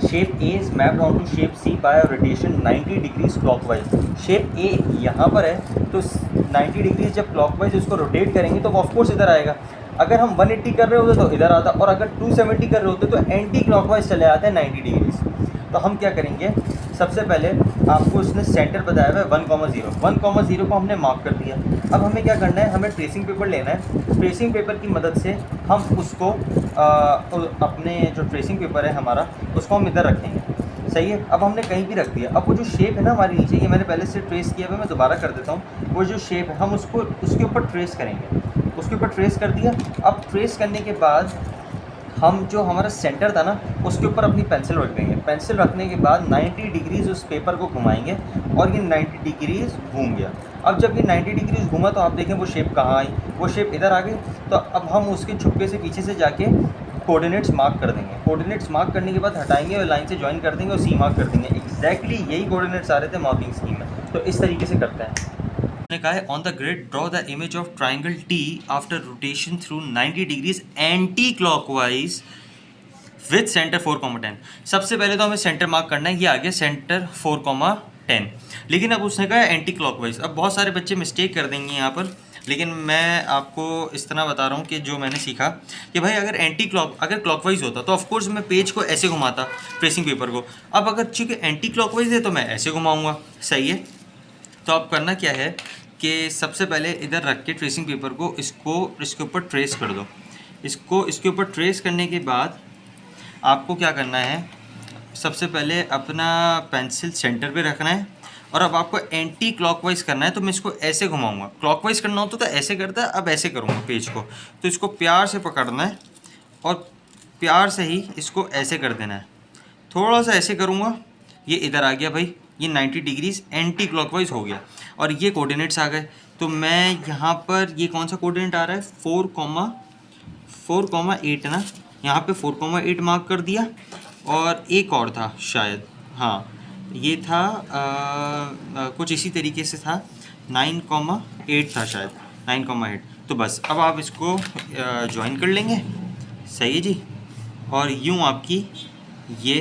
Shape A is mapped on to shape C by rotation 90 degrees clockwise. Shape A यहाँ पर है तो 90 degrees जब क्लॉकवाइज उसको रोटेट करेंगे तो वो ऑफकोर्स इधर आएगा। अगर हम 180 कर रहे होते तो इधर आता, और अगर 270 कर रहे होते तो एंटी क्लॉकवाइज चले आते हैं 90 डिग्रीज। तो हम क्या करेंगे, सबसे पहले आपको उसने सेंटर बताया हुआ है 1,0, 1,0 को हमने मार्क कर दिया। अब हमें क्या करना है, हमें ट्रेसिंग पेपर लेना है। ट्रेसिंग पेपर की मदद से हम उसको अपने जो ट्रेसिंग पेपर है हमारा, उसको हम इधर रखेंगे। सही है। अब हमने कहीं भी रख दिया। अब वो जो शेप है ना हमारे नीचे, ये मैंने पहले से ट्रेस किया हुआ, मैं दोबारा कर देता हूँ। वो जो शेप है हम उसको उसके ऊपर ट्रेस करेंगे। उसके ऊपर ट्रेस कर दिया। अब ट्रेस करने के बाद हम जो हमारा सेंटर था ना, उसके ऊपर अपनी पेंसिल रख देंगे। पेंसिल रखने के बाद 90 डिग्रीज़ उस पेपर को घुमाएंगे और ये 90 डिग्रीज़ घूम गया। अब जब ये 90 डिग्रीज़ घूमा तो आप देखें वो शेप कहाँ आई, वो शेप इधर आ गई। तो अब हम उसके छुपके से पीछे से जाके कोऑर्डिनेट्स मार्क कर देंगे। कोऑर्डिनेट्स मार्क करने के बाद हटाएंगे और लाइन से ज्वाइन कर देंगे और सी मार्क कर देंगे। एग्जैक्टली यही कोऑर्डिनेट्स आ रहे थे मार्किंग स्कीम में। तो इस तरीके से करते हैं। ने कहा है on the grid draw the image of triangle T after rotation through 90 degrees anti clockwise with centre 4,10। सबसे पहले तो हमें सेंटर मार्क करना है, ये आ गया सेंटर 4,10। लेकिन अब उसने कहा एंटी क्लॉकवाइज। अब बहुत सारे बच्चे मिस्टेक कर देंगे यहाँ पर, लेकिन मैं आपको इस तरह बता रहा हूँ कि जो मैंने सीखा कि भाई अगर क्लॉकवाइज होता तो ऑफकोर्स मैं पेज को ऐसे घुमाता, ट्रेसिंग पेपर को। अब अगर चूँकि एंटी क्लॉकवाइज है तो मैं ऐसे घुमाऊँगा। सही है। तो अब करना क्या है कि सबसे पहले इधर रख के ट्रेसिंग पेपर को इसके ऊपर ट्रेस कर दो। इसके ऊपर ट्रेस करने के बाद आपको क्या करना है, सबसे पहले अपना पेंसिल सेंटर पे रखना है और अब आपको एंटी क्लॉकवाइज करना है। तो मैं इसको ऐसे घुमाऊंगा। क्लॉकवाइज करना होता तो ऐसे करता, अब ऐसे करूँगा पेज को। तो इसको प्यार से पकड़ना है और प्यार से ही इसको ऐसे कर देना है। थोड़ा सा ऐसे करूँगा, ये इधर आ गया भाई, ये 90 डिग्रीज एंटी क्लॉकवाइज हो गया और ये कोऑर्डिनेट्स आ गए। तो मैं यहाँ पर ये कौन सा कोऑर्डिनेट आ रहा है, 4,8 ना, यहाँ पे 4,8 मार्क कर दिया। और एक और था शायद, हाँ ये था कुछ इसी तरीके से था, 9,8 था शायद, 9,8। तो बस अब आप इसको ज्वाइन कर लेंगे। सही है जी। और यूँ आपकी ये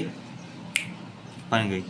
बन गई।